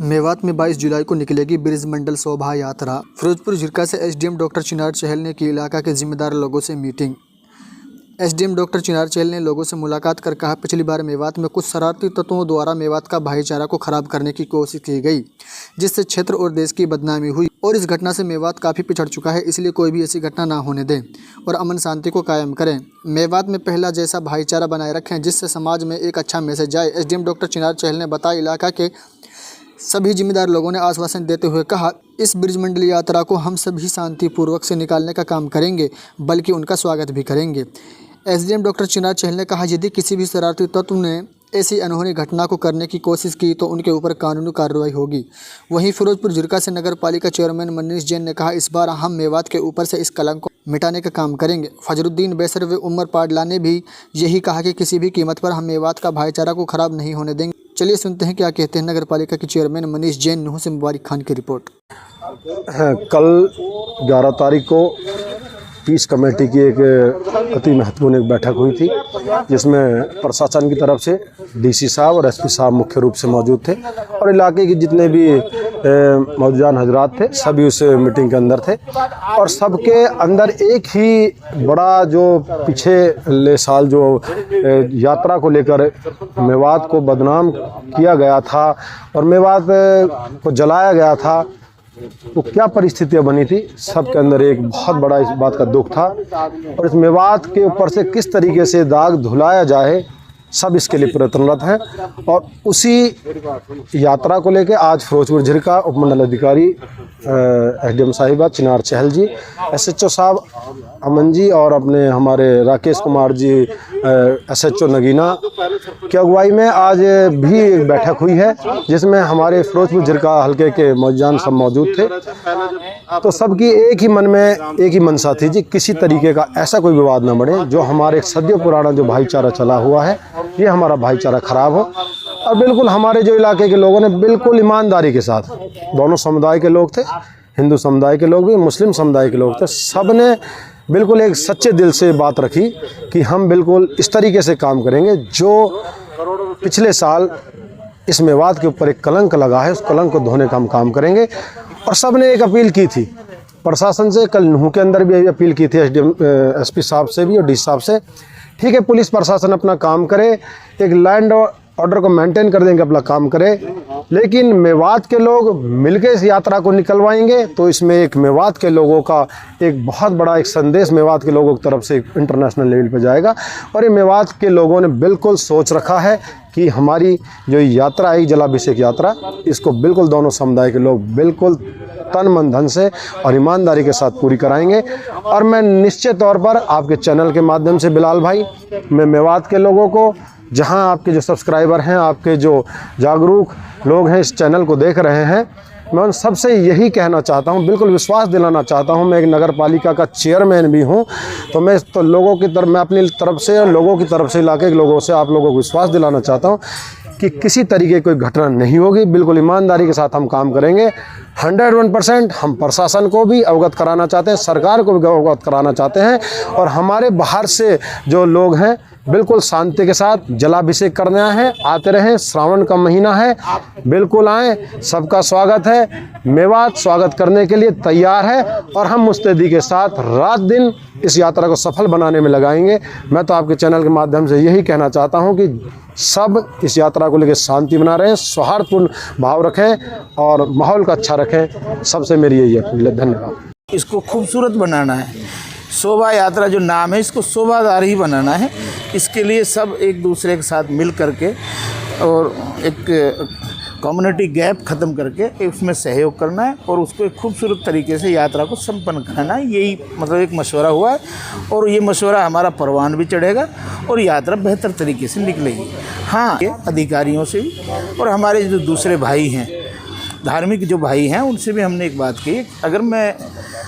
मेवात में 22 जुलाई को निकलेगी ब्रिजमंडल शोभा यात्रा। फिरोजपुर झिरका से एसडीएम डॉक्टर चिनार चहल ने की इलाका के जिम्मेदार लोगों से मीटिंग। एसडीएम डॉक्टर चिनार चहल ने लोगों से मुलाकात कर कहा, पिछली बार मेवात में कुछ शरारती तत्वों द्वारा मेवात का भाईचारा को खराब करने की कोशिश की गई, जिससे क्षेत्र और देश की बदनामी हुई और इस घटना से मेवात काफ़ी पिछड़ चुका है। इसलिए कोई भी ऐसी घटना ना होने दें और अमन शांति को कायम करें। मेवात में पहला जैसा भाईचारा बनाए रखें, जिससे समाज में एक अच्छा मैसेज जाए। एसडीएम डॉक्टर चिनार चहल ने बताया, इलाका के सभी जिम्मेदार लोगों ने आश्वासन देते हुए कहा, इस ब्रिजमंडल यात्रा को हम सभी शांतिपूर्वक से निकालने का काम करेंगे, बल्कि उनका स्वागत भी करेंगे। एसडीएम डॉक्टर चिनार चहल ने कहा, यदि किसी भी शरारती तत्व ने ऐसी अनहोनी घटना को करने की कोशिश की तो उनके ऊपर कानूनी कार्रवाई होगी। वहीं फिरोजपुर झिरका से नगर पालिका चेयरमैन मनीष जैन ने कहा, इस बार हम मेवात के ऊपर से इस कलंक को मिटाने का काम करेंगे। फजरुद्दीन बैसर व उमर पाडला ने भी यही कहा कि किसी भी कीमत पर हम मेवात का भाईचारा को खराब नहीं होने देंगे। चलिए सुनते हैं क्या कहते हैं नगर पालिका के चेयरमैन मनीष जैन। नुह से मुबारक खान की रिपोर्ट। कल 11 तारीख को पीस कमेटी की एक अति महत्वपूर्ण एक बैठक हुई थी, जिसमें प्रशासन की तरफ से डीसी साहब और एसपी साहब मुख्य रूप से मौजूद थे और इलाके के जितने भी मौजूदान हजरात थे सभी उस मीटिंग के अंदर थे। और सबके अंदर एक ही बड़ा जो पिछले साल जो यात्रा को लेकर मेवात को बदनाम किया गया था और मेवात को जलाया गया था, तो क्या परिस्थितियां बनी थी, सबके अंदर एक बहुत बड़ा इस बात का दुख था। और इस मेवात के ऊपर से किस तरीके से दाग धुलाया जाए, सब इसके लिए प्रयत्नरत हैं। और उसी यात्रा को लेकर आज फिरोजपुर झिरका उपमंडल अधिकारी एसडीएम साहिबा चिनार चहल जी, एसएचओ साहब अमन जी और अपने हमारे राकेश कुमार जी एसएचओ नगीना की अगुवाई में आज भी एक बैठक हुई है, जिसमें हमारे फिरोजपुर झिरका हल्के के मौजूदान सब मौजूद थे। तो सबकी एक ही मन में एक ही मनसा थी जी, किसी तरीके का ऐसा कोई विवाद न बढ़े, जो हमारे सदियों पुराना जो भाईचारा चला हुआ है ये हमारा भाईचारा खराब हो। और बिल्कुल हमारे जो इलाके के लोगों ने बिल्कुल ईमानदारी के साथ, दोनों समुदाय के लोग थे, हिंदू समुदाय के लोग भी, मुस्लिम समुदाय के लोग थे, सब ने बिल्कुल एक सच्चे दिल से बात रखी कि हम बिल्कुल इस तरीके से काम करेंगे जो पिछले साल इस मेवात के ऊपर एक कलंक लगा है, उस कलंक को धोने का हम काम करेंगे। और सब ने एक अपील की थी प्रशासन से, कल नुह के अंदर भी अपील की थी एसपी साहब से भी और डी साहब से। ठीक है, पुलिस प्रशासन अपना काम करे, एक लैंड ऑर्डर को मेंटेन कर देंगे, अपना काम करे, लेकिन मेवात के लोग मिलकर इस यात्रा को निकलवाएंगे तो इसमें एक मेवात के लोगों का एक बहुत बड़ा एक संदेश मेवात के लोगों की तरफ से इंटरनेशनल लेवल पर जाएगा। और ये मेवात के लोगों ने बिल्कुल सोच रखा है कि हमारी जो यात्रा है जलाभिषेक यात्रा, इसको बिल्कुल दोनों समुदाय के लोग बिल्कुल तन मन धन से और ईमानदारी के साथ पूरी कराएंगे। और मैं निश्चित तौर पर आपके चैनल के माध्यम से बिलाल भाई, मैं मेवात के लोगों को, जहां आपके जो सब्सक्राइबर हैं, आपके जो जागरूक लोग हैं इस चैनल को देख रहे हैं, मैं उन सबसे यही कहना चाहता हूं, बिल्कुल विश्वास दिलाना चाहता हूं। मैं एक नगर पालिका का चेयरमैन भी हूं, तो मैं लोगों की तरफ, मैं अपनी तरफ से और लोगों की तरफ से, इलाके के लोगों से आप लोगों को विश्वास दिलाना चाहता हूं कि किसी तरीके की कोई घटना नहीं होगी। बिल्कुल ईमानदारी के साथ हम काम करेंगे। 101% हम प्रशासन को भी अवगत कराना चाहते हैं, सरकार को भी अवगत कराना चाहते हैं। और हमारे बाहर से जो लोग हैं बिल्कुल शांति के साथ जलाभिषेक करने आए हैं, आते रहें, श्रावण का महीना है, बिल्कुल आएँ, सबका स्वागत है। मेवात स्वागत करने के लिए तैयार है और हम मुस्तैदी के साथ रात दिन इस यात्रा को सफल बनाने में लगाएंगे। मैं तो आपके चैनल के माध्यम से यही कहना चाहता हूं कि सब इस यात्रा को लेकर शांति बना रहे, सौहार्दपूर्ण भाव रखें और माहौल का अच्छा रखें। सबसे मेरी यही अपील है। धन्यवाद। इसको खूबसूरत बनाना है, शोभा यात्रा जो नाम है इसको शोभादार ही बनाना है। इसके लिए सब एक दूसरे के साथ मिल करके और एक कम्युनिटी गैप ख़त्म करके उसमें सहयोग करना है और उसको एक खूबसूरत तरीके से यात्रा को संपन्न कराना है। यही मतलब एक मशवरा हुआ है और ये मशवरा हमारा परवान भी चढ़ेगा और यात्रा बेहतर तरीके से निकलेगी। हाँ, अधिकारियों से भी और हमारे जो दूसरे भाई हैं, धार्मिक जो भाई हैं, उनसे भी हमने एक बात कही, अगर मैं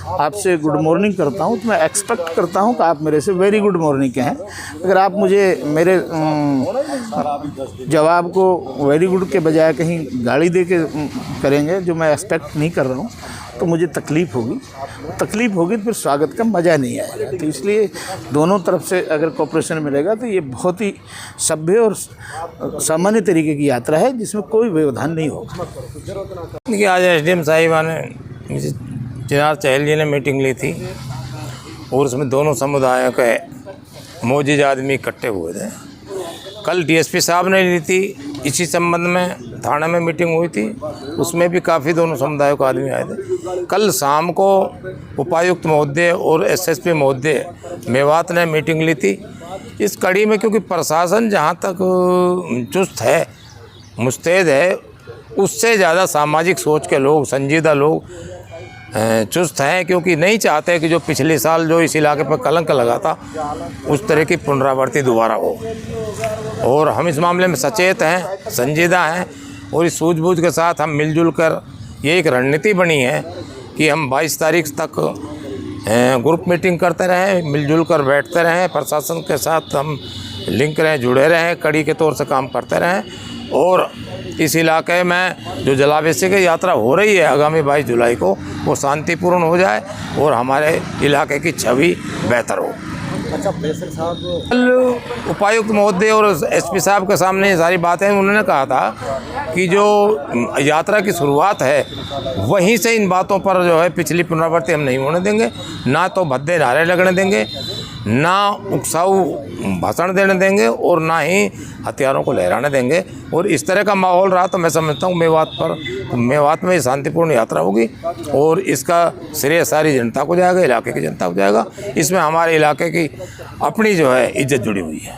आपसे गुड मॉर्निंग करता हूँ तो मैं एक्सपेक्ट करता हूँ कि आप मेरे से वेरी गुड मॉर्निंग कहें। अगर आप मुझे मेरे जवाब को वेरी गुड के बजाय कहीं गाली दे के करेंगे, जो मैं एक्सपेक्ट नहीं कर रहा हूँ, तो मुझे तकलीफ़ होगी तो फिर स्वागत का मज़ा नहीं आएगा। तो इसलिए दोनों तरफ से अगर कोऑपरेशन मिलेगा तो ये बहुत ही सभ्य और सामान्य तरीके की यात्रा है जिसमें कोई व्यवधान नहीं होगा। देखिए, आज एसडीएम साहिबा ने चिनार चहल जी ने मीटिंग ली थी और उसमें दोनों समुदायों के मौजूद आदमी इकट्ठे हुए थे। कल डीएसपी साहब ने ली थी, इसी संबंध में थाने में मीटिंग हुई थी, उसमें भी काफ़ी दोनों समुदायों के आदमी आए थे। कल शाम को उपायुक्त महोदय और एसएसपी महोदय मेवात ने मीटिंग ली थी। इस कड़ी में क्योंकि प्रशासन जहाँ तक चुस्त है, मुस्तैद है, उससे ज़्यादा सामाजिक सोच के लोग, संजीदा लोग चुस्त हैं, क्योंकि नहीं चाहते कि जो पिछले साल जो इस इलाके पर कलंक लगा था उस तरह की पुनरावृत्ति दोबारा हो। और हम इस मामले में सचेत हैं, संजीदा हैं और इस सूझबूझ के साथ हम मिलजुल कर ये एक रणनीति बनी है कि हम 22 तारीख तक ग्रुप मीटिंग करते रहें, मिलजुल कर बैठते रहें, प्रशासन के साथ हम लिंक रहें, जुड़े रहें, कड़ी के तौर से काम करते रहें और इस इलाके में जो जलाभिषेक की यात्रा हो रही है आगामी 22 जुलाई को, वो शांतिपूर्ण हो जाए और हमारे इलाके की छवि बेहतर हो। अच्छा, प्रेसर साहब, कल उपायुक्त महोदय और एसपी साहब के सामने ये सारी बातें उन्होंने कहा था कि जो यात्रा की शुरुआत है वहीं से इन बातों पर जो है पिछली पुनरावृत्ति हम नहीं होने देंगे, ना तो भद्दे नारे लगने देंगे, ना उकसाऊ भाषण देने देंगे और ना ही हथियारों को लहराने देंगे। और इस तरह का माहौल रहा तो मैं समझता हूँ मेवात में शांतिपूर्ण यात्रा होगी और इसका श्रेय सारी जनता को जाएगा, इलाके की जनता को जाएगा। इसमें हमारे इलाके की अपनी जो है इज्जत जुड़ी हुई है।